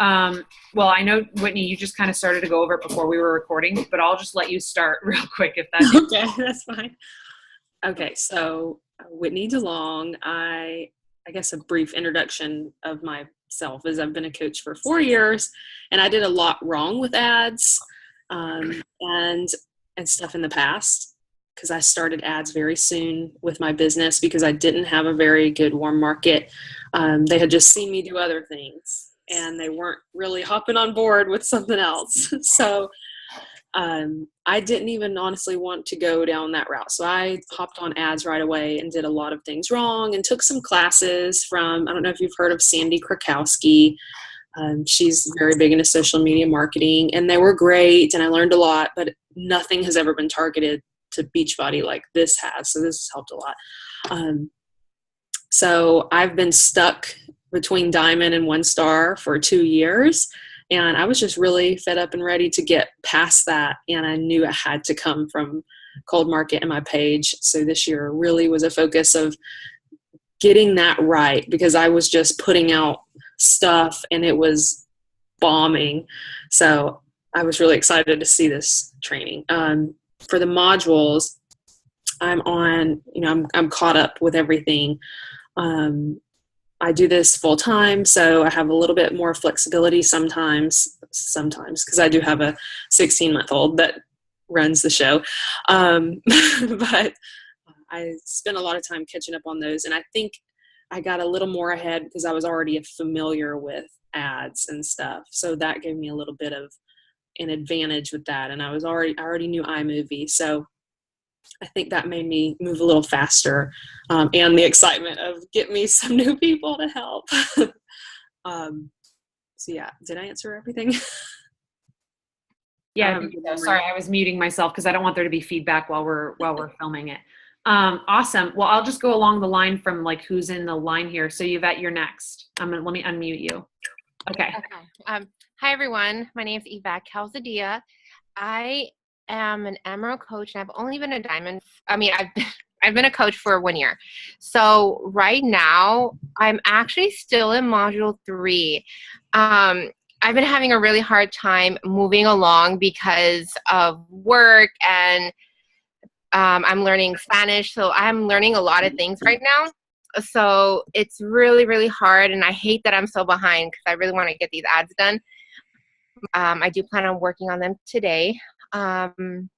Well, I know, Whitney, you just kind of started to go over it before we were recording, but I'll just let you start real quick if that's Okay, that's fine. Okay, so Whitney DeLong, I guess a brief introduction of myself is I've been a coach for 4 years, and I did a lot wrong with ads and stuff in the past because I started ads very soon with my business because I didn't have a very good warm market. They had just seen me do other things, and they weren't really hopping on board with something else. So I didn't even honestly want to go down that route. So I hopped on ads right away and did a lot of things wrong and took some classes from, I don't know if you've heard of Sandy Krakowski. She's very big into social media marketing, and they were great, and I learned a lot, but nothing has ever been targeted to Beachbody like this has. So this has helped a lot. So I've been stuck between Diamond and One Star for 2 years. And I was just really fed up and ready to get past that. And I knew it had to come from cold market and my page. So this year really was a focus of getting that right because I was just putting out stuff and it was bombing. So I was really excited to see this training. For the modules, I'm on, I'm caught up with everything. I do this full time, so I have a little bit more flexibility sometimes, because I do have a 16-month-old that runs the show. But I spent a lot of time catching up on those, and I think I got a little more ahead because I was already familiar with ads and stuff. So that gave me a little bit of an advantage with that, and I already knew iMovie, so I think that made me move a little faster, and the excitement of get me some new people to help. So yeah, did I answer everything? Yeah, I think so. Sorry, I was muting myself because I don't want there to be feedback while we're filming it. Awesome. Well, I'll just go along the line from like who's in the line here. So Yvette, you're next. Let me unmute you. Okay. Hi everyone. My name is Yvette Calzadia. I am an Emerald coach, and I've only been a Diamond. I've been a coach for 1 year. So right now, I'm actually still in Module 3. I've been having a really hard time moving along because of work, and I'm learning Spanish. So I'm learning a lot of things right now. So it's really, really hard, and I hate that I'm so behind because I really want to get these ads done. I do plan on working on them today. And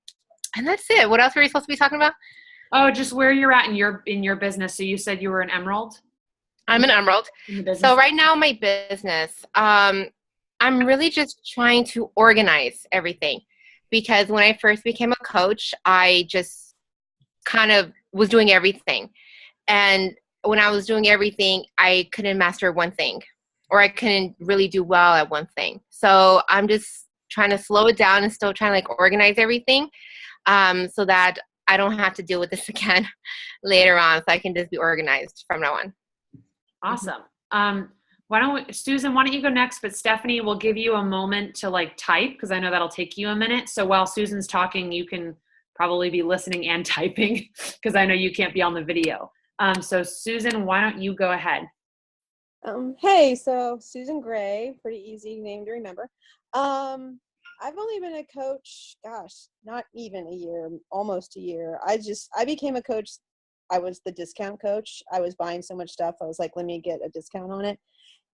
that's it. What else were you supposed to be talking about? Oh, just where you're at in your business. So you said you were an Emerald? I'm an Emerald. So right now my business, I'm really just trying to organize everything, because when I first became a coach, I just kind of was doing everything. And when I was doing everything, I couldn't master one thing, or I couldn't really do well at one thing. So I'm just trying to slow it down and still trying to like organize everything, so that I don't have to deal with this again later on. So I can just be organized from now on. Awesome. Susan, why don't you go next? But Stephanie will give you a moment to like type, because I know that'll take you a minute. So while Susan's talking, you can probably be listening and typing because I know you can't be on the video. So Susan, why don't you go ahead? Hey, so Susan Gray, pretty easy name to remember. I've only been a coach, not even a year, almost a year. I became a coach. I was the discount coach. I was buying so much stuff. I was like, let me get a discount on it.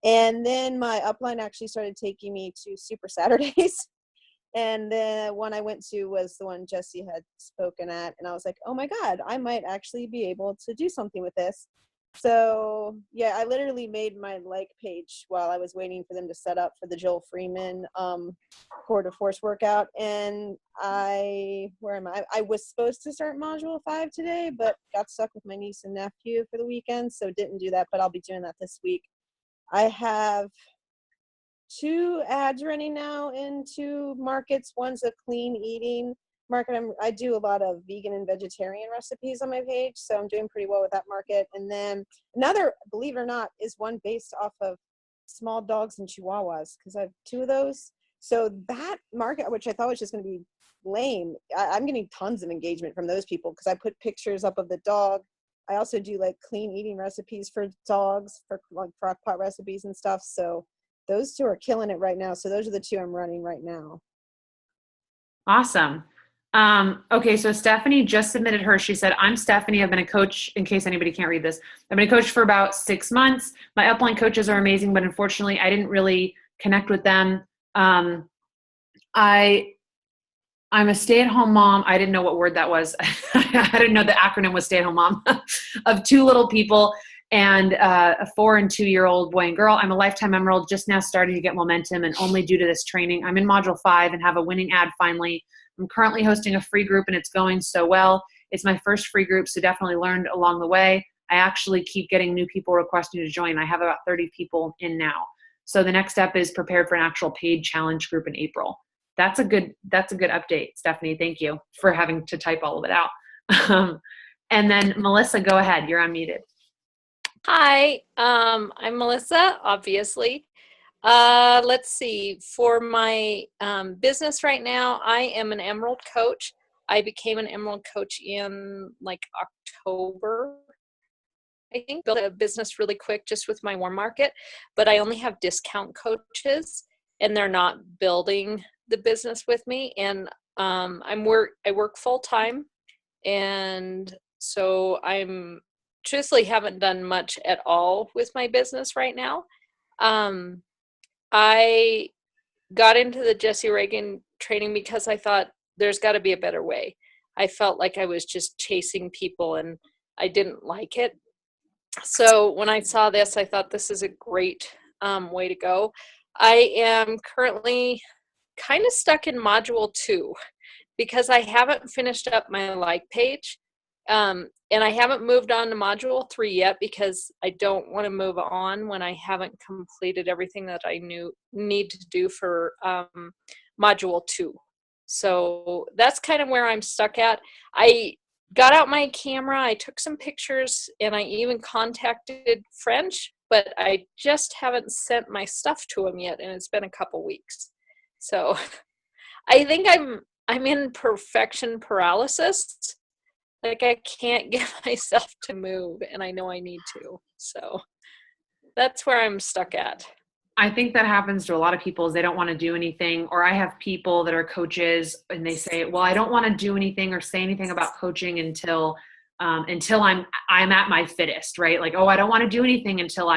And then my upline actually started taking me to Super Saturdays. And the one I went to was the one Jesse had spoken at. And I was like, oh my God, I might actually be able to do something with this. So yeah, I literally made my like page while I was waiting for them to set up for the Joel Freeman core to force workout. And where am I? I was supposed to start module 5 today, but got stuck with my niece and nephew for the weekend, so didn't do that, but I'll be doing that this week. I have 2 ads running now in 2 markets. One's a clean eating market. I do a lot of vegan and vegetarian recipes on my page, so I'm doing pretty well with that market. And then another, believe it or not, is one based off of small dogs and chihuahuas, because I have 2 of those. So that market, which I thought was just going to be lame, I'm getting tons of engagement from those people because I put pictures up of the dog. I also do like clean eating recipes for dogs, for like crock pot recipes and stuff. So those two are killing it right now. So those are the two I'm running right now. Awesome. Okay, so Stephanie just submitted hers. She said, I'm Stephanie. I've been a coach, in case anybody can't read this. I've been a coach for about 6 months. My upline coaches are amazing, but unfortunately, I didn't really connect with them. I'm a stay-at-home mom. I didn't know what word that was. I didn't know the acronym was stay-at-home mom of 2 little people and a 4 and 2-year-old boy and girl. I'm a lifetime emerald, just now starting to get momentum and only due to this training. I'm in module 5 and have a winning ad finally. I'm currently hosting a free group and it's going so well. It's my first free group, so definitely learned along the way. I actually keep getting new people requesting to join. I have about 30 people in now. So the next step is prepared for an actual paid challenge group in April. That's a good update, Stephanie. Thank you for having to type all of it out. And then Melissa, go ahead. You're unmuted. Hi, I'm Melissa, obviously. Let's see, for my business right now, I am an Emerald coach. I became an Emerald coach in like October. I think built a business really quick just with my warm market, but I only have discount coaches and they're not building the business with me. And I work full time. And so I'm truthfully haven't done much at all with my business right now. I got into the Jesse Reagan training because I thought there's got to be a better way. I felt like I was just chasing people and I didn't like it. So when I saw this, I thought this is a great way to go. I am currently kind of stuck in module 2 because I haven't finished up my like page. And I haven't moved on to module 3 yet because I don't want to move on when I haven't completed everything that I need to do for module 2. So that's kind of where I'm stuck at. I got out my camera, I took some pictures, and I even contacted French, but I just haven't sent my stuff to him yet, and it's been a couple weeks. So I think I'm in perfection paralysis. Like I can't get myself to move and I know I need to. So that's where I'm stuck at. I think that happens to a lot of people is they don't want to do anything. Or I have people that are coaches and they say, well, I don't want to do anything or say anything about coaching until I'm at my fittest, right? Like, oh, I don't want to do anything until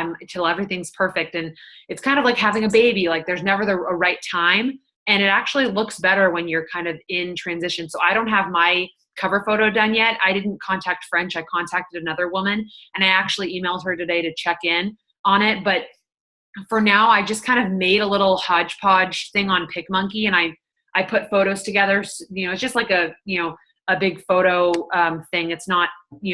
everything's perfect. And it's kind of like having a baby. Like there's never a right time. And it actually looks better when you're kind of in transition. So I don't have my cover photo done yet. I didn't contact French. I contacted another woman and I actually emailed her today to check in on it. But for now, I just kind of made a little hodgepodge thing on PicMonkey and I put photos together. It's just like a big photo thing. It's not,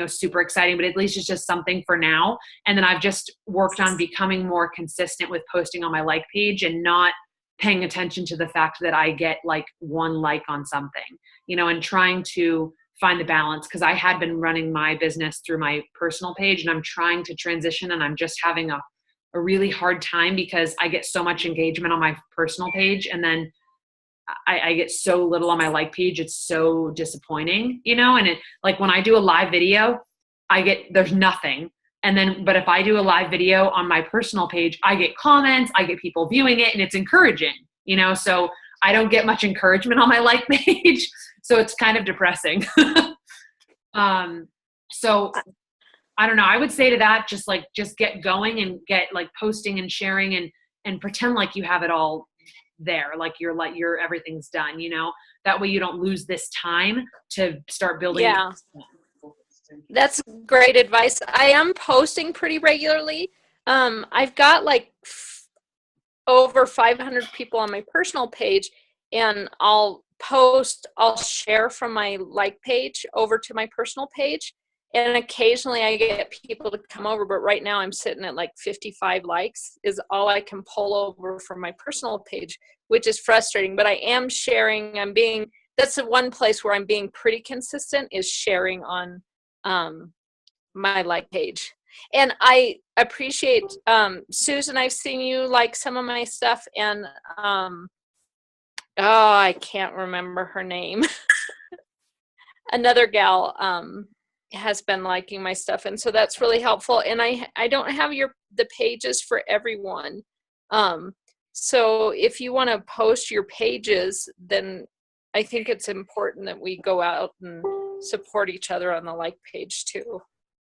super exciting, but at least it's just something for now. And then I've just worked on becoming more consistent with posting on my like page and not paying attention to the fact that I get like 1 like on something, and trying to find the balance because I had been running my business through my personal page and I'm trying to transition and I'm just having a really hard time because I get so much engagement on my personal page and then I get so little on my like page. It's so disappointing, and it like when I do a live video, there's nothing. And then, but if I do a live video on my personal page, I get comments, I get people viewing it and it's encouraging, so I don't get much encouragement on my like page. So it's kind of depressing. So I don't know. I would say to that, just get going and get like posting and sharing and pretend like you have it all there. Like you're everything's done, that way you don't lose this time to start building. Yeah. That's great advice. I am posting pretty regularly. I've got like over 500 people on my personal page and I'll share from my like page over to my personal page. And occasionally I get people to come over, but right now I'm sitting at like 55 likes is all I can pull over from my personal page, which is frustrating, but I am sharing. That's the one place where I'm being pretty consistent is sharing on my like page. And I appreciate Susan, I've seen you like some of my stuff and I can't remember her name. Another gal has been liking my stuff and so that's really helpful. And I don't have the pages for everyone. So if you want to post your pages, then I think it's important that we go out and support each other on the like page too.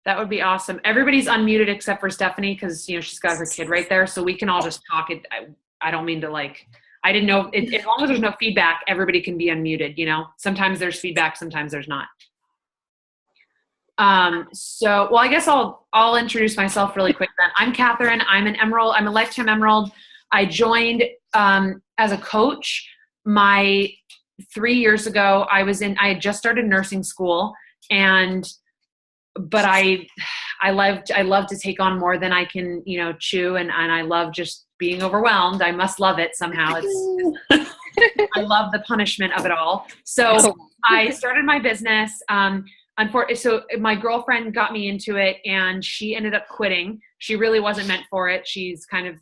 That would be awesome. Everybody's unmuted except for Stephanie because, she's got her kid right there. So we can all just talk. I don't mean to I didn't know. As long as there's no feedback, everybody can be unmuted, Sometimes there's feedback, sometimes there's not. Well, I guess I'll introduce myself really quick then. I'm Catherine. I'm an Emerald. I'm a lifetime Emerald. I joined as a coach 3 years ago. I had just started nursing school, but I love to take on more than I can, chew, and I love just being overwhelmed. I must love it somehow. I love the punishment of it all. So I started my business. So my girlfriend got me into it, and she ended up quitting. She really wasn't meant for it. She's kind of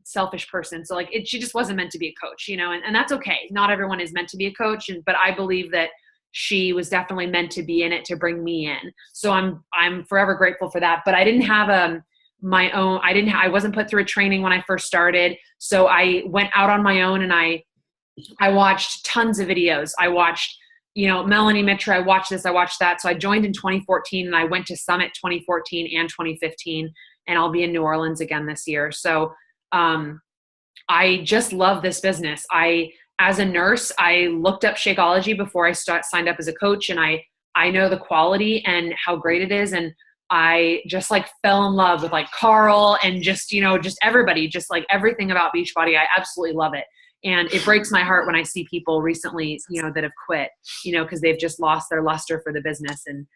selfish person. So she just wasn't meant to be a coach, and that's okay. Not everyone is meant to be a coach. But I believe that she was definitely meant to be in it to bring me in. So I'm forever grateful for that. But I didn't have my own, I wasn't put through a training when I first started. So I went out on my own, and I watched tons of videos. I watched, Melanie Mitra, I watched this, I watched that. So I joined in 2014, and I went to Summit 2014 and 2015, and I'll be in New Orleans again this year. So I just love this business. As a nurse, I looked up Shakeology before I signed up as a coach, and I know the quality and how great it is. And I just fell in love with Carl and just everybody, just everything about Beachbody. I absolutely love it. And it breaks my heart when I see people recently, that have quit, because they've just lost their luster for the business. And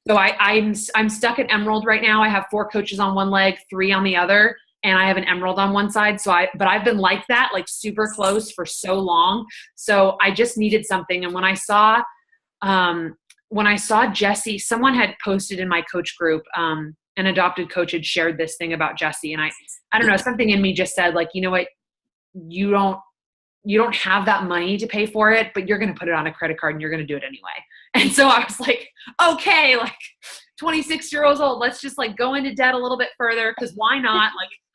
so I'm stuck at Emerald right now. I have 4 coaches on one leg, 3 on the other, and I have an Emerald on one side. But I've been like that, super close for so long. So I just needed something. And when I saw Jessie, someone had posted in my coach group, an adopted coach had shared this thing about Jessie. And I don't know, something in me just said you know what, you don't have that money to pay for it, but you're going to put it on a credit card and you're going to do it anyway. And so I was okay, 26 years old, let's just go into debt a little bit further. Cause why not?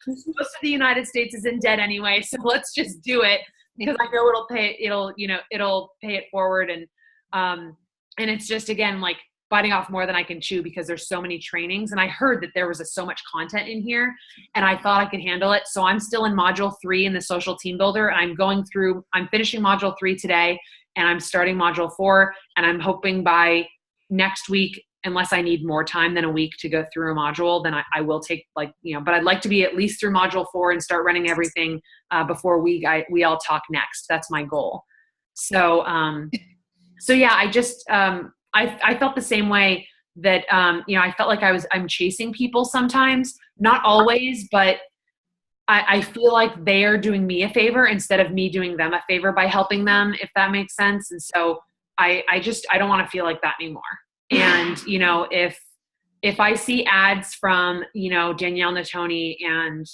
Most of the United States is in debt anyway. So let's just do it because I know it'll pay it forward. And it's just, again, biting off more than I can chew because there's so many trainings. And I heard that there was so much content in here, and I thought I could handle it. So I'm still in module 3 in the social team builder. And I'm finishing module 3 today, and I'm starting module 4. And I'm hoping by next week, unless I need more time than a week to go through a module, then I will take but I'd like to be at least through module 4 and start running everything before we all talk next. That's my goal. So yeah, I just, I felt the same way that, I felt like I'm chasing people sometimes, not always, but I feel like they are doing me a favor instead of me doing them a favor by helping them, if that makes sense. And so I don't want to feel like that anymore. And, if I see ads from, Danielle Natoni and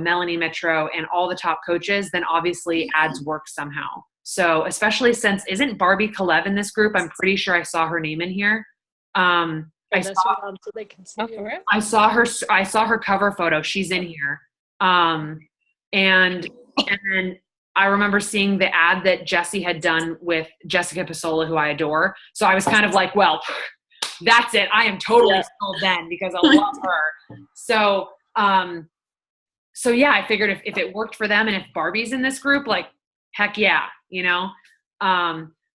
Melanie Metro and all the top coaches, then obviously ads work somehow. So especially since, isn't Barbie Kalev in this group? I'm pretty sure I saw her name in here. I saw her cover photo. She's in here. And then I remember seeing the ad that Jessie had done with Jessica Pasola, who I adore. So I was kind of well, that's it. I am totally sold then because I love her. So yeah, I figured if it worked for them and if Barbie's in this group, heck yeah,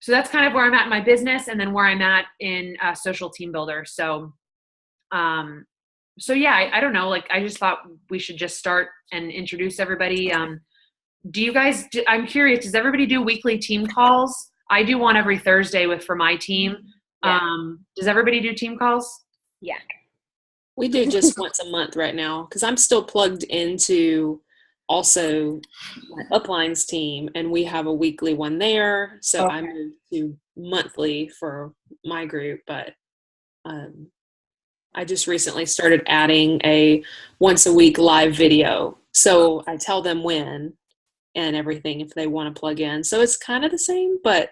so that's kind of where I'm at in my business, and then where I'm at in social team builder. So yeah, I don't know. I just thought we should just start and introduce everybody. Do you guys, I'm curious, does everybody do weekly team calls? I do one every Thursday for my team. Yeah. Does everybody do team calls? Yeah. We do just once a month right now because I'm still plugged into also my uplines team, and we have a weekly one there. So okay. I moved to monthly for my group, but I just recently started adding a once a week live video. So I tell them when and everything if they want to plug in. So it's kind of the same, but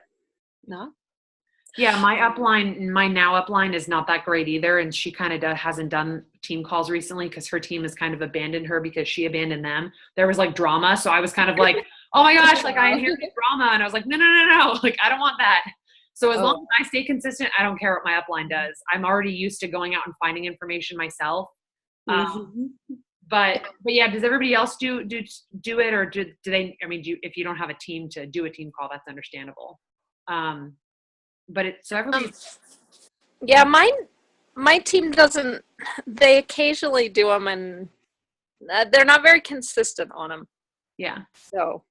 not. Yeah, my now upline is not that great either. And she kind of hasn't done team calls recently because her team has kind of abandoned her because she abandoned them. There was like drama. So I was kind of like, oh my gosh, like I inherited drama. And I was like, no. Like, I don't want that. So as long as I stay consistent, I don't care what my upline does. I'm already used to going out and finding information myself. But yeah, does everybody else do it, or do they? I mean, if you don't have a team to do a team call, that's understandable. But so everybody. Yeah, my team doesn't. They occasionally do them, and they're not very consistent on them. Yeah. So.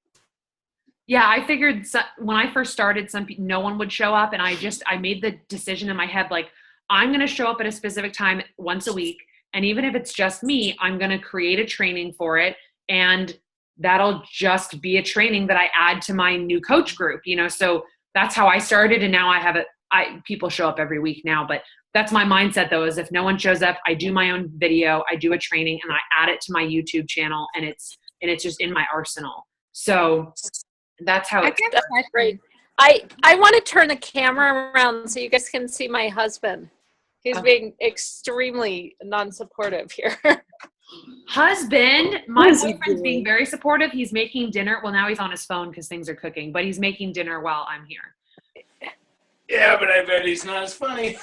Yeah, I figured when I first started, no one would show up, and I made the decision in my head, like, I'm going to show up at a specific time once a week. And even if it's just me, I'm going to create a training for it. And that'll just be a training that I add to my new coach group, so that's how I started. And now I have people show up every week now, but that's my mindset though, is if no one shows up, I do my own video, I do a training, and I add it to my YouTube channel, and it's just in my arsenal. So that's how it's that's great. I want to turn the camera around so you guys can see my husband. He's being extremely non-supportive here. Husband, my boyfriend's being very supportive. He's making dinner. Well, now he's on his phone because things are cooking, but he's making dinner while I'm here. Yeah, but I bet he's not as funny.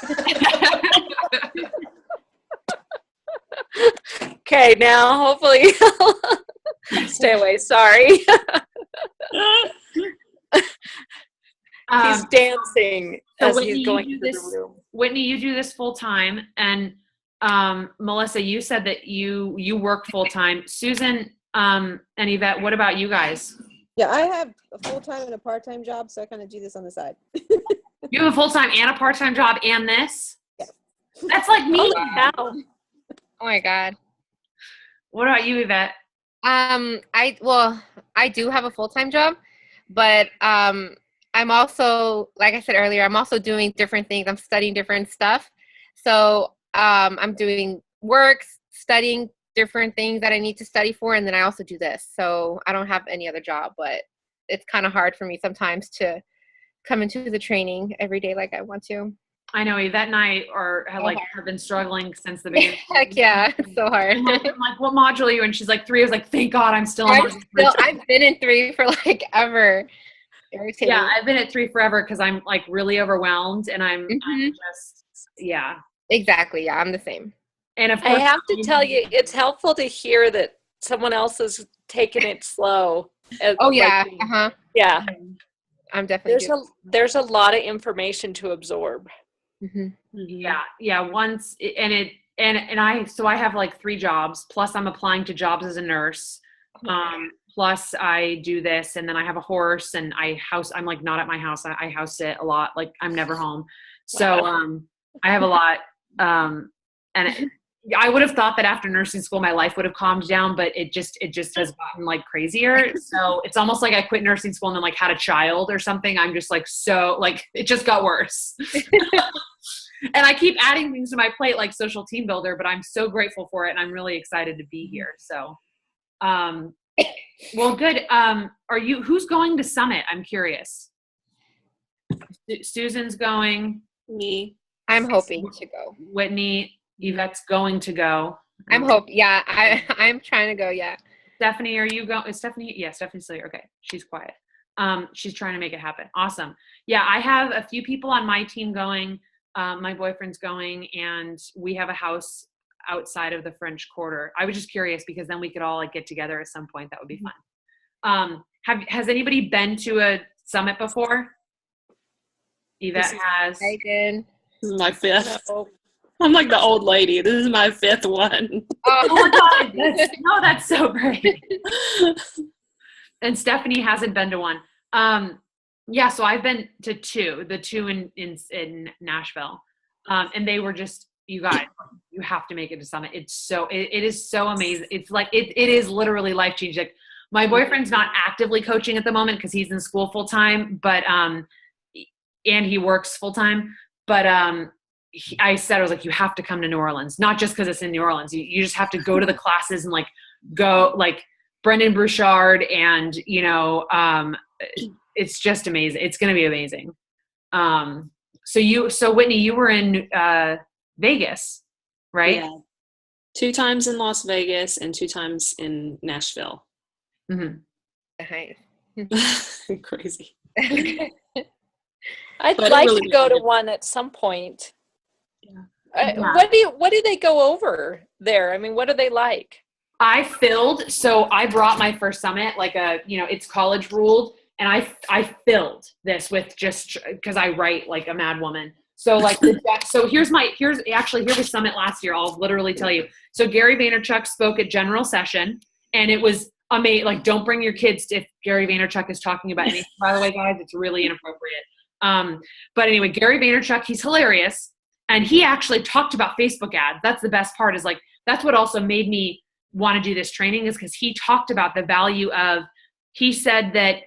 Okay, now hopefully stay away. Sorry. He's dancing as Whitney, he's going into the room. Whitney, you do this full time, and Melissa, you said that you work full time. Susan and Yvette, what about you guys? Yeah, I have a full-time and a part-time job, so I kind of do this on the side. You have a full-time and a part-time job and this? Yeah. That's like me. Wow. Oh my God. What about you, Yvette? I do have a full-time job, but I'm also, like I said earlier, I'm also doing different things. I'm studying different stuff. So I'm doing work, studying different things that I need to study for, and then I also do this. So I don't have any other job, but it's kind of hard for me sometimes to come into the training every day like I want to. I know Yvette and I have been struggling since the beginning. Heck yeah, it's so hard. I'm like, what module are you? And she's like 3. I was like, thank God I'm still on module 3. I've been in 3 for like ever. Irritating. Yeah, I've been at 3 forever because I'm like really overwhelmed, and I'm just, yeah. Exactly. Yeah, I'm the same. And of course, I have to tell you, it's helpful to hear that someone else is taking it slow. Oh yeah. Yeah. I'm definitely. There's a lot of information to absorb. Yeah. Once I have like 3 jobs, plus I'm applying to jobs as a nurse. Plus I do this, and then I have a horse, and I'm like not at my house. I house sit a lot. Like I'm never home. So, I have a lot. And I would have thought that after nursing school, my life would have calmed down, but it just has gotten like crazier. So it's almost like I quit nursing school and then like had a child or something. I'm just like, so like, it just got worse. And I keep adding things to my plate, like social team builder, but I'm so grateful for it. And I'm really excited to be here. So, well, good. Who's going to Summit? I'm curious. Susan's going. Me. I'm hoping to go. Whitney, Yvette's going to go. Yeah, I'm trying to go. Yeah. Stephanie, are you going? Is Stephanie? Yeah, Stephanie's still here. Okay, she's quiet. She's trying to make it happen. Awesome. Yeah, I have a few people on my team going. My boyfriend's going, and we have a house outside of the French Quarter. I was just curious because then we could all like get together at some point. That would be fun. Has anybody been to a summit before? Yvette has. I did. This is my 5th. No. I'm like the old lady. This is my 5th one. Oh my God. That's so great. And Stephanie hasn't been to one. Yeah, so I've been to 2, the 2 in Nashville. And they were just, you guys, you have to make it to Summit. It is so amazing. It's like, it is literally life-changing. Like, my boyfriend's not actively coaching at the moment because he's in school full time, but, and he works full time. But I was like, you have to come to New Orleans, not just because it's in New Orleans. You just have to go to the classes and like go like Brendan Bouchard, and it's just amazing. It's going to be amazing. So Whitney, you were in Vegas, right? Yeah. 2 times in Las Vegas and 2 times in Nashville. Mm-hmm. Crazy. I'd But it like really to go made to it. one at some point. Yeah. What do they go over there? I mean, what are they like? I filled, so I brought my first summit, like it's college ruled, and I filled this with just because I write like a mad woman. So like, so here's the summit last year. I'll literally tell you. So Gary Vaynerchuk spoke at general session, and it was amazing. Like, don't bring your kids if Gary Vaynerchuk is talking about anything. By the way, guys, it's really inappropriate. But anyway, Gary Vaynerchuk, he's hilarious, and he actually talked about Facebook ads. That's the best part. Is like that's what also made me want to do this training, is because he talked about the value of. He said that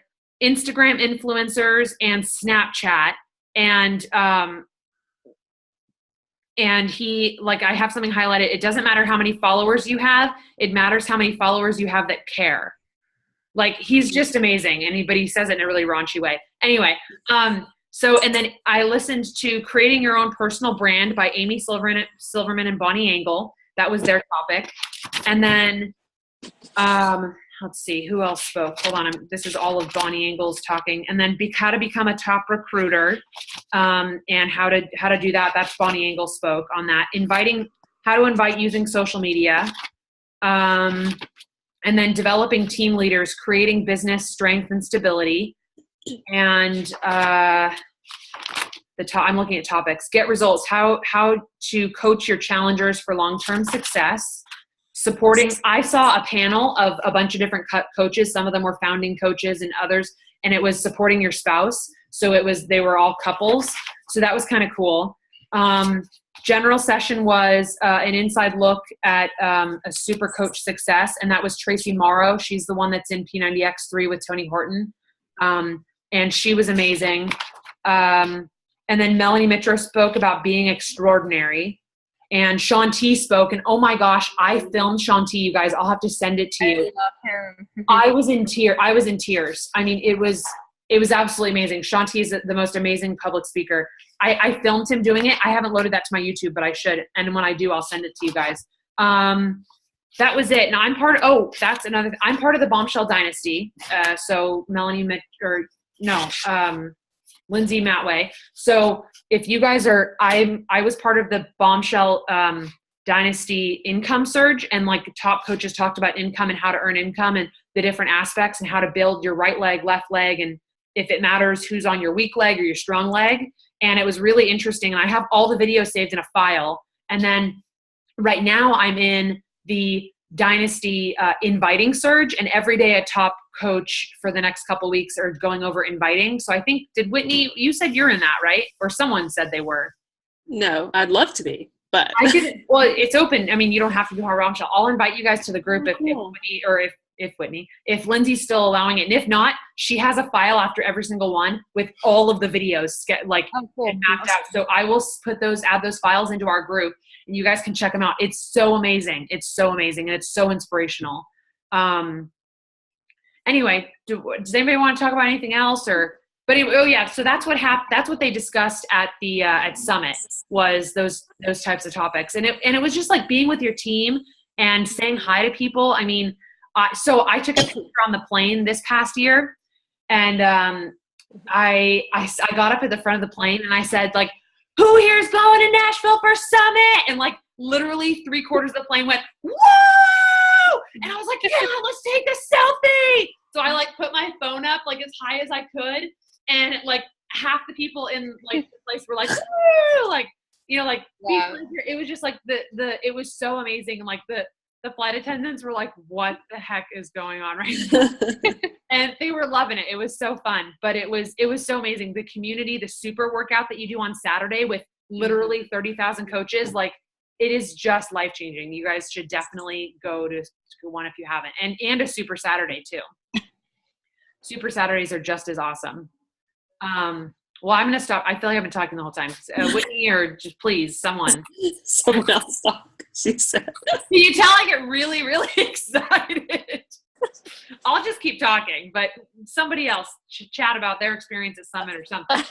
Instagram influencers and Snapchat and he, like, I have something highlighted. It doesn't matter how many followers you have. It matters how many followers you have that care. Like, he's just amazing. But he says it in a really raunchy way. Anyway, and then I listened to Creating Your Own Personal Brand by Amy Silverman and Bonnie Engel. That was their topic. And then, let's see, who else spoke? Hold on. This is all of Bonnie Engel's talking. And then how to become a top recruiter, and how to do that. That's Bonnie Engel spoke on that. How to invite using social media. And then developing team leaders, creating business strength and stability. And I'm looking at topics. Get results. How to coach your challengers for long-term success. Supporting, I saw a panel of a bunch of different coaches. Some of them were founding coaches and others, and it was supporting your spouse. So they were all couples. So that was kind of cool. General session was an inside look at a super coach success, and that was Tracy Morrow. She's the one that's in P90X3 with Tony Horton. And she was amazing. And then Melanie Mitro spoke about being extraordinary. And Sean T spoke, and oh my gosh, I filmed Sean T, you guys. I'll have to send it to you. I love him. I was in tears. I mean, it was absolutely amazing. Sean T is the most amazing public speaker. I filmed him doing it. I haven't loaded that to my YouTube, but I should. And when I do, I'll send it to you guys. That was it. Now I'm part of the Bombshell Dynasty. So Lindsay Matway. So if you guys are, I was part of the Bombshell Dynasty income surge, and like top coaches talked about income and how to earn income and the different aspects and how to build your right leg, left leg, and if it matters who's on your weak leg or your strong leg. And it was really interesting. And I have all the videos saved in a file. And then right now I'm in the Dynasty inviting surge, and every day a top coach for the next couple weeks are going over inviting. So I think, did Whitney, you said you're in that, right? Or someone said they were. No, I'd love to be, but well, it's open. I mean, you don't have to do Hard Bombshell. I'll invite you guys to the group if Lindsay's still allowing it. And if not, she has a file after every single one with all of the videos and mapped out. So I will add those files into our group, and you guys can check them out. It's so amazing. It's so amazing. And it's so inspirational. Anyway, does anybody want to talk about anything else but anyway, oh yeah. So that's what happened. That's what they discussed at the, at Summit, was those types of topics. And it was just like being with your team and saying hi to people. I mean, so I took a picture on the plane this past year, and I got up at the front of the plane and I said, like, who here is going to Nashville for Summit? And like literally 3/4 of the plane went, whoa! And I was like, yeah, let's take a selfie. So I like put my phone up like as high as I could, and like half the people in like the place were like, woo! Like, like wow. It was just like it was so amazing. And like the flight attendants were like, what the heck is going on right now? And they were loving it. It was so fun, but it was so amazing. The community, the super workout that you do on Saturday with literally 30,000 coaches, like, it is just life-changing. You guys should definitely go to one if you haven't, and a Super Saturday too. Super Saturdays are just as awesome. Well, I'm going to stop. I feel like I've been talking the whole time. Whitney, or just please, someone else talk, she said. Can you tell I get really, really excited? I'll just keep talking, but somebody else should chat about their experience at Summit or something.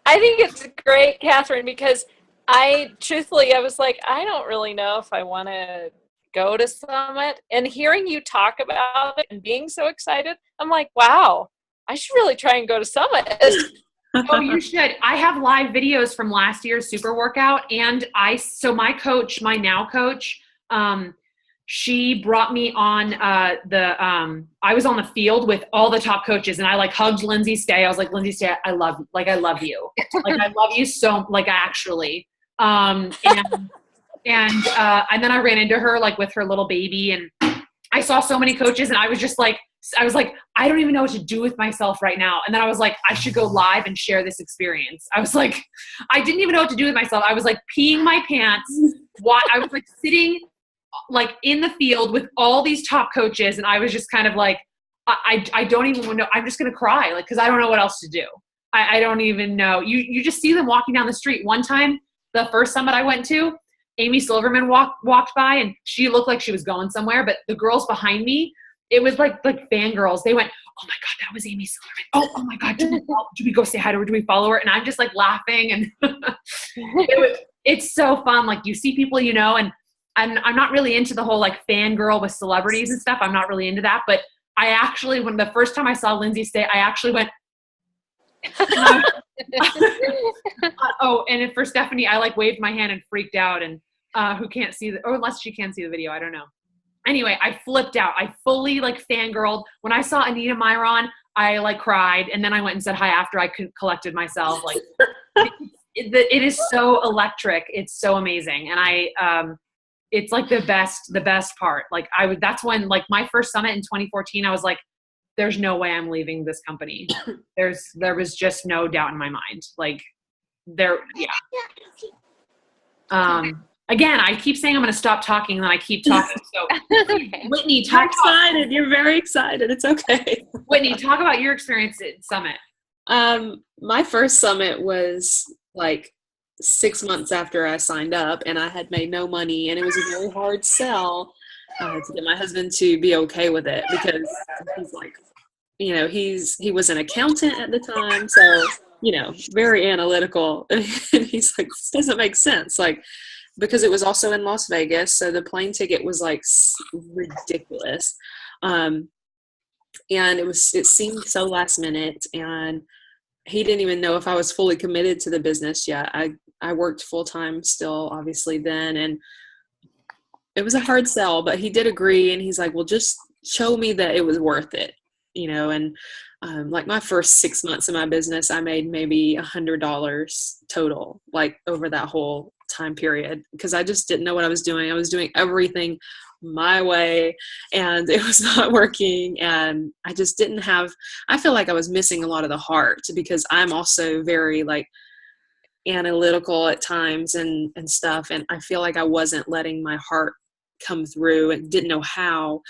I think it's great, Catherine, because I was like, I don't really know if I want to go to Summit. And hearing you talk about it and being so excited, I'm like, wow, I should really try and go to Summit. Oh, you should. I have live videos from last year's super workout. And my coach, my now coach, she brought me on I was on the field with all the top coaches, and I like hugged Lindsay Stay. I was like, Lindsay Stay, I love you. Like, I love you so, like, actually. And then I ran into her like with her little baby, and I saw so many coaches, and I was like, I don't even know what to do with myself right now. And then I was like, I should go live and share this experience. I was like, I didn't even know what to do with myself. I was like peeing my pants. I was like sitting like in the field with all these top coaches. And I was just kind of like, I don't even know. I'm just going to cry, like, cause I don't know what else to do. I don't even know. You just see them walking down the street. One time, the first summit I went to, Amy Silverman walked by, and she looked like she was going somewhere, but the girls behind me, it was like fangirls. They went, oh my God, that was Amy Silverman. Oh my God, do we go say hi to her? Do we follow her? And I'm just like laughing. And it's so fun. Like, you see people, you know, and I'm not really into the whole like fangirl with celebrities and stuff. I'm not really into that. But I actually, when the first time I saw Lindsay Stay, I actually went, oh, and for Stephanie, I like waved my hand and freaked out, and who can't see or unless she can see the video, I don't know. Anyway, I flipped out. I fully like fangirled. When I saw Anita Myron, I like cried, and then I went and said hi after I collected myself. Like, it is so electric. It's so amazing, and it's like the best part. Like, that's when, like, my first summit in 2014, I was like, there's no way I'm leaving this company. There was just no doubt in my mind. Like, yeah. Again, I keep saying I'm going to stop talking, and then I keep talking. So, Okay. Whitney, You're excited. You're very excited. It's okay. Whitney, talk about your experience at Summit. My first summit was like 6 months after I signed up, and I had made no money, and it was a very hard sell to get my husband to be okay with it, because he's like, you know, he was an accountant at the time, so, you know, very analytical. And he's like, this doesn't make sense. Like, because it was also in Las Vegas, so the plane ticket was like ridiculous. And it seemed so last minute, and he didn't even know if I was fully committed to the business yet. I worked full time still, obviously, then, and it was a hard sell, but he did agree, and he's like, well, just show me that it was worth it, you know. And like my first 6 months of my business, I made maybe $100 total, like over that whole time period, because I just didn't know what I was doing. I was doing everything my way, and it was not working, and I just didn't have, I feel like I was missing a lot of the heart, because I'm also very like analytical at times and stuff, and I feel like I wasn't letting my heart come through and didn't know how.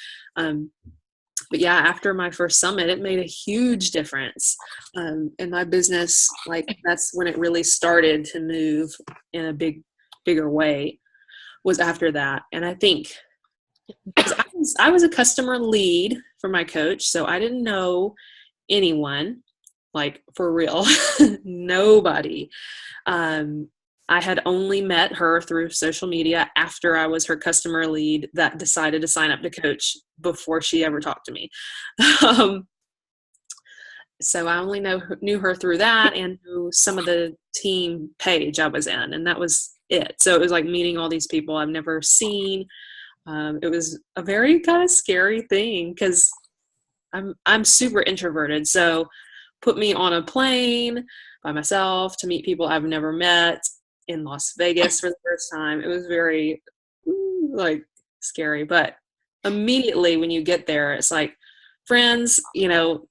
But yeah, after my first summit, it made a huge difference in my business. Like, that's when it really started to move in a bigger way, was after that. And I think I was a customer lead for my coach, so I didn't know anyone, like, for real, nobody. I had only met her through social media after I was her customer lead that decided to sign up to coach, before she ever talked to me. So I only knew her through that, and through some of the team page I was in, and that was it. So it was like meeting all these people I've never seen. It was a very kind of scary thing, because I'm super introverted. So put me on a plane by myself to meet people I've never met in Las Vegas for the first time. It was very like scary, but immediately when you get there, it's like friends, you know,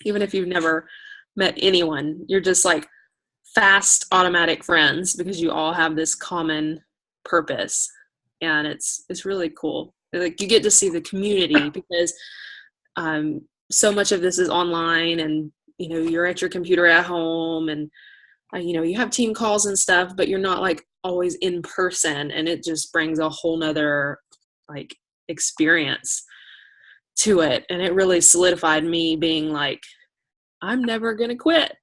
even if you've never met anyone, you're just like fast automatic friends, because you all have this common purpose, and it's really cool. Like, you get to see the community, because so much of this is online, and, you know, you're at your computer at home, and you know, you have team calls and stuff, but you're not like always in person, and it just brings a whole nother like experience to it. And it really solidified me being like, I'm never going to quit.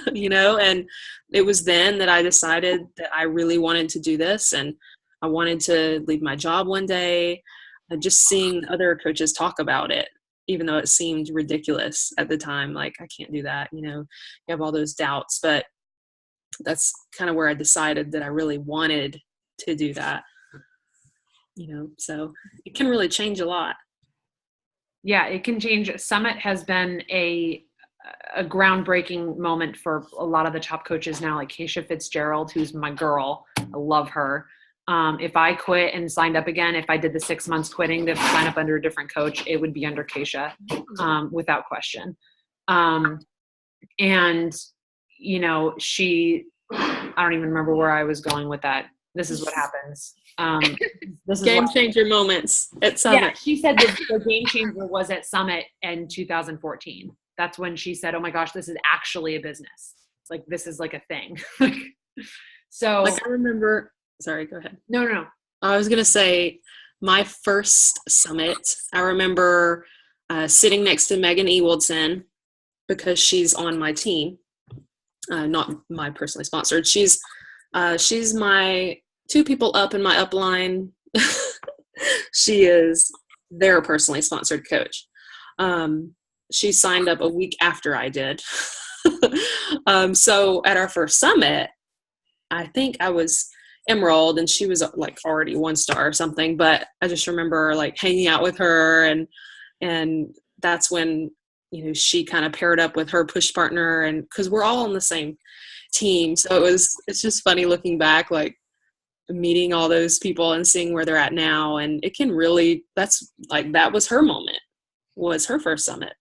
and it was then that I decided that I really wanted to do this, and I wanted to leave my job one day. Just seeing other coaches talk about it, even though it seemed ridiculous at the time, like, I can't do that, you have all those doubts, but that's kind of where I decided that I really wanted to do that, so it can really change a lot. Yeah, it can change. Summit has been a groundbreaking moment for a lot of the top coaches now, like Keisha Fitzgerald, who's my girl. I love her. If I quit and signed up again, if I did the 6 months quitting to sign up under a different coach, it would be under Keisha, without question. And, I don't even remember where I was going with that. This is what happens. This is game changer moments at Summit. Yeah, she said the game changer was at Summit in 2014. That's when she said, oh my gosh, this is actually a business. Like, this is like a thing. So like, I remember, sorry, go ahead. No. I was going to say my first Summit, I remember sitting next to Megan Ewaldson because she's on my team, not my personally sponsored. She's my 2 people up in my upline. She is their personally sponsored coach. She signed up a week after I did. So at our first Summit, I think I was Emerald and she was like already 1 star or something, but I just remember like hanging out with her, and that's when, she kind of paired up with her push partner, and cause we're all on the same team. So it's just funny looking back, like meeting all those people and seeing where they're at now. And it can really, that was her moment, was her first Summit.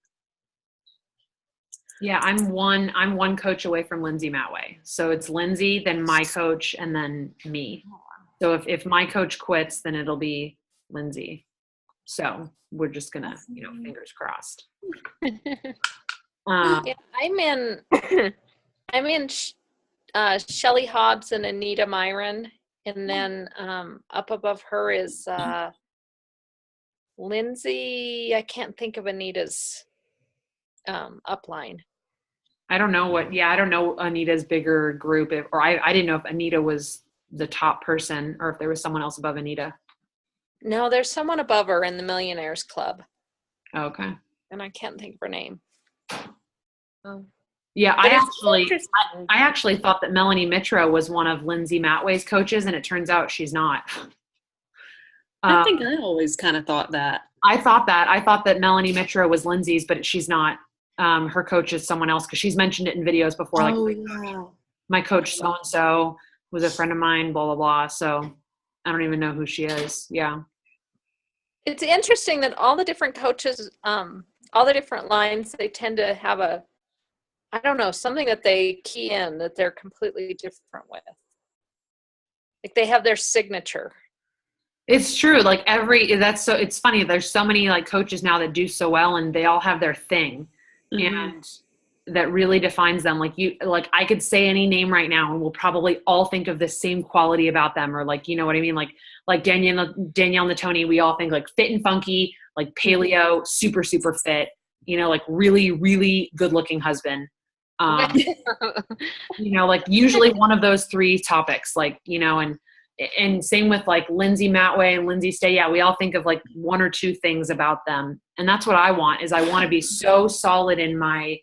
Yeah, I'm one coach away from Lindsay Matway. So it's Lindsay, then my coach, and then me. So if my coach quits, then it'll be Lindsay. So we're just gonna, fingers crossed. Yeah, I'm in Shelly Hobbs and Anita Myron, and then up above her is Lindsay. I can't think of Anita's upline. I don't know Anita's bigger group, I didn't know if Anita was the top person or if there was someone else above Anita. No, there's someone above her in the Millionaires Club. Oh, okay. And I can't think of her name. Yeah, I actually thought that Melanie Mitra was one of Lindsay Matway's coaches, and it turns out she's not. I think I always kind of thought that. I thought that Melanie Mitra was Lindsay's, but she's not. Her coach is someone else, because she's mentioned it in videos before. My coach so-and-so was a friend of mine, blah, blah, blah. So I don't even know who she is. Yeah. It's interesting that all the different coaches, all the different lines, they tend to have something that they key in that they're completely different with. Like they have their signature. It's true. Like it's funny. There's so many like coaches now that do so well, and they all have their thing. Mm-hmm. And that really defines them. Like I could say any name right now and we'll probably all think of the same quality about them, or like, you know what I mean? Like Danielle Natoni, we all think like fit and funky, like paleo, super, super fit, like really, really good looking husband. Like usually one of those 3 topics, like, and same with like Lindsay Matway and Lindsay Stay. Yeah, we all think of like 1 or 2 things about them. And that's what I want, is I want to be so solid in my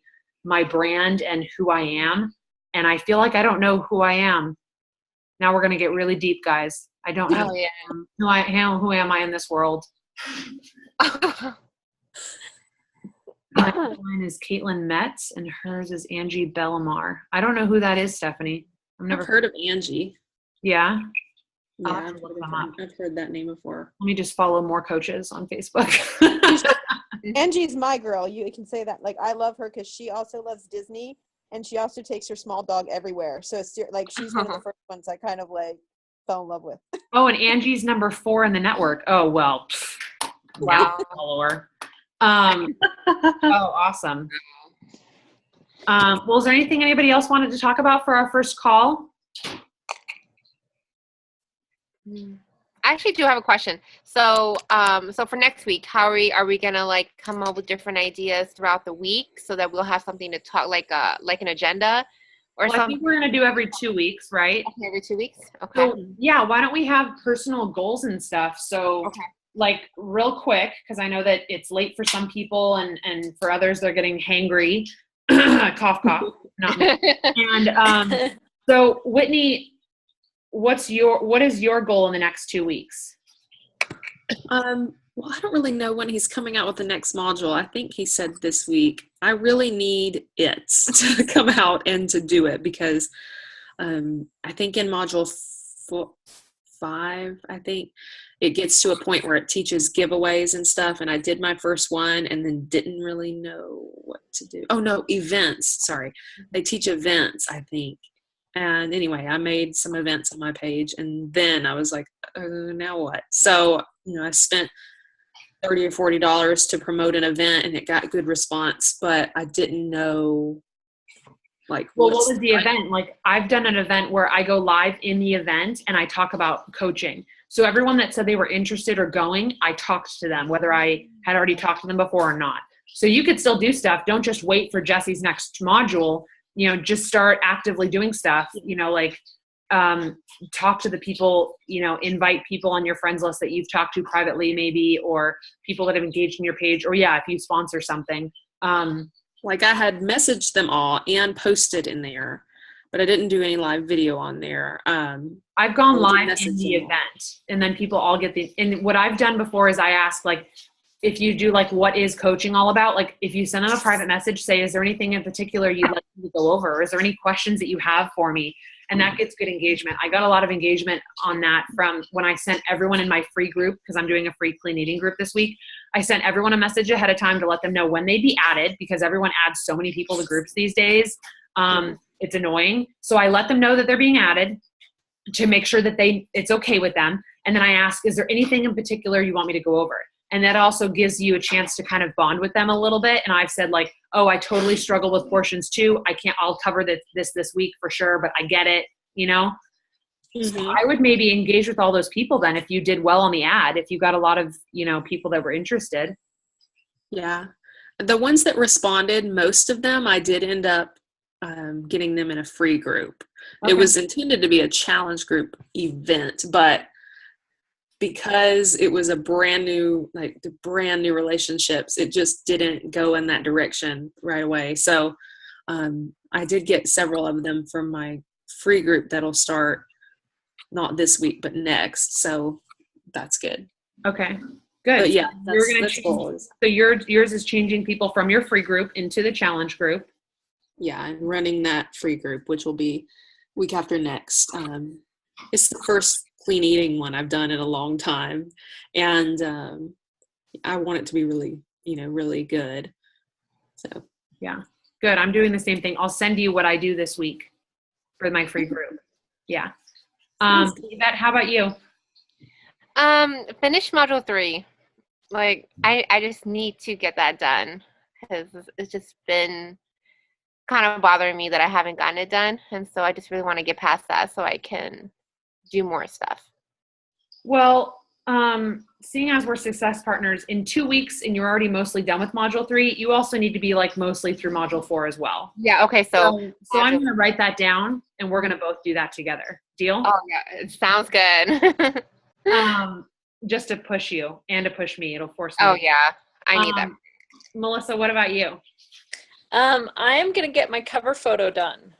brand and who I am. And I feel like I don't know who I am. Now we're going to get really deep, guys. I don't know who am I in this world. Mine is Caitlin Metz and hers is Angie Bellamar. I don't know who that is, Stephanie. I've never heard of Angie. Yeah. Yeah, I've heard that name before. Let me just follow more coaches on Facebook. Angie's my girl. You can say that. Like, I love her because she also loves Disney, and she also takes her small dog everywhere. So it's like she's one of the first ones I kind of like fell in love with. Oh, and Angie's number 4 in the network. Oh well. Wow. Follower. Oh, awesome. Well, is there anything anybody else wanted to talk about for our first call? I actually do have a question. So, so for next week, how are we gonna like come up with different ideas throughout the week so that we'll have something to talk like an agenda or Well, I something? think we're going to do every 2 weeks, right? Okay, every 2 weeks. Okay. So yeah, why don't we have personal goals and stuff? So Okay. like real quick, because I know that it's late for some people and for others they're getting hangry. Cough, cough. Not me. And so Whitney, what is your goal in the next 2 weeks? Well, I don't really know when he's coming out with the next module. I think he said this week. I really need it to come out and to do it because I think in module 5, I think it gets to a point where it teaches giveaways and stuff. And I did my first one and then didn't really know what to do. Oh no, events. Sorry. They teach events, I think. And anyway, I made some events on my page and then I was like, now what? So, I spent $30 or $40 to promote an event and it got good response, but I didn't know like, well, what was the event? Like I've done an event where I go live in the event and I talk about coaching. So everyone that said they were interested or going, I talked to them, whether I had already talked to them before or not. So you could still do stuff. Don't just wait for Jesse's next module, just start actively doing stuff, like talk to the people, invite people on your friends list that you've talked to privately maybe, or people that have engaged in your page, or if you sponsor something. Like I had messaged them all and posted in there, but I didn't do any live video on there. I've gone live in the event and then people all get and what I've done before is I ask like, if you do like, what is coaching all about? Like if you send them a private message, say, is there anything in particular you'd like me to go over? Or is there any questions that you have for me? And that gets good engagement. I got a lot of engagement on that from when I sent everyone in my free group, because I'm doing a free clean eating group this week. I sent everyone a message ahead of time to let them know when they'd be added, because everyone adds so many people to groups these days. It's annoying. So I let them know that they're being added to make sure that it's okay with them. And then I ask, is there anything in particular you want me to go over? And that also gives you a chance to kind of bond with them a little bit. And I've said like, oh, I totally struggle with portions too. I'll cover this week for sure, but I get it, So I would maybe engage with all those people then if you did well on the ad, if you got a lot of, people that were interested. Yeah. The ones that responded, most of them, I did end up getting them in a free group. Okay. It was intended to be a challenge group event, but because it was brand new relationships, it just didn't go in that direction right away. So I did get several of them from my free group that'll start not this week, but next. So that's good. Okay, good. But yeah, that's cool. So yours is changing people from your free group into the challenge group. Yeah, I'm running that free group, which will be week after next. It's the first clean eating one I've done in a long time. And I want it to be really, really good. So, yeah, good. I'm doing the same thing. I'll send you what I do this week for my free group. Yeah. Yvette, how about you? Finish module 3. Like I just need to get that done because it's just been kind of bothering me that I haven't gotten it done. And so I just really want to get past that so I can do more stuff. Well, seeing as we're success partners in 2 weeks and you're already mostly done with module 3, you also need to be like mostly through module 4 as well. Yeah. Okay. So I'm going to write that down and we're going to both do that together. Deal? Oh yeah. It sounds good. Just to push you and to push me. It'll force me. Oh yeah. I need that. Melissa, what about you? I am going to get my cover photo done.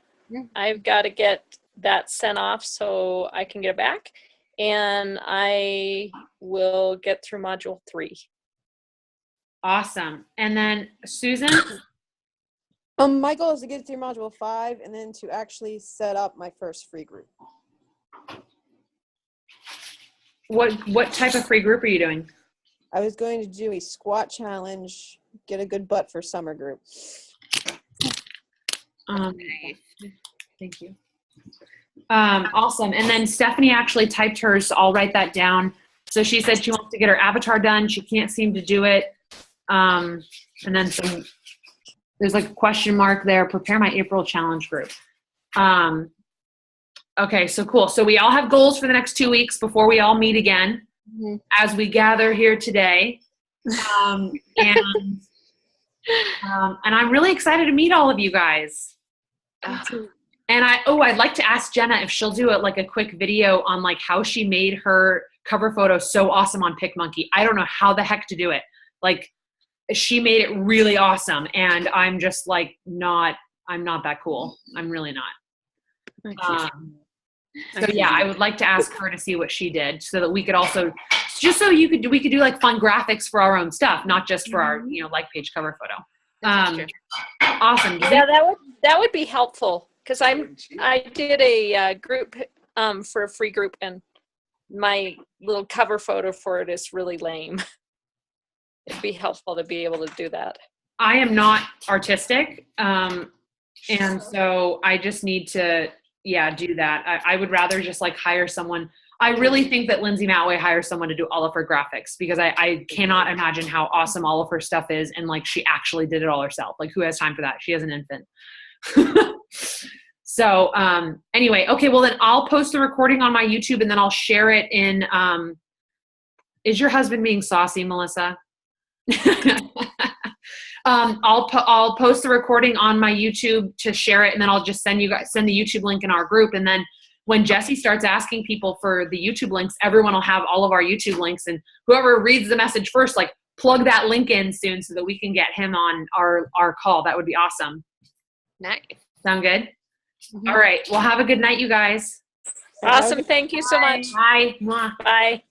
I've got to get that sent off so I can get it back. And I will get through module 3. Awesome. And then Susan? My goal is to get through module 5 and then to actually set up my first free group. What type of free group are you doing? I was going to do a squat challenge, get a good butt for summer group. Thank you. Awesome. And then Stephanie actually typed hers, so I'll write that down. So she said she wants to get her avatar done. She can't seem to do it. And then there's like a question mark there, prepare my April challenge group. Okay, so cool. So we all have goals for the next 2 weeks before we all meet again as we gather here today. And I'm really excited to meet all of you guys. And I'd like to ask Jenna if she'll do a quick video on like how she made her cover photo so awesome on PicMonkey. I don't know how the heck to do it. Like she made it really awesome, and I'm just like I'm not that cool. I'm really not. So yeah, I would like to ask her to see what she did, so that we could also, just so we could do like fun graphics for our own stuff, not just for our like page cover photo. Awesome. Yeah, that would be helpful, because I did a group for a free group, and my little cover photo for it is really lame. It'd be helpful to be able to do that. I am not artistic, and so I just need to do that. I would rather just like hire someone. I really think that Lindsay Matway hires someone to do all of her graphics, because I cannot imagine how awesome all of her stuff is, and like she actually did it all herself. Like who has time for that? She has an infant. So anyway, okay, well then I'll post the recording on my YouTube, and then I'll share it in is your husband being saucy, Melissa? I'll post the recording on my YouTube to share it, and then I'll just send the YouTube link in our group. And then when Jesse starts asking people for the YouTube links, everyone will have all of our YouTube links, and whoever reads the message first, like plug that link in soon so that we can get him on our call. That would be awesome. Nice. Sound good? All right. Well, have a good night, you guys. Awesome. Thank you so much. Bye. Mwah. Bye.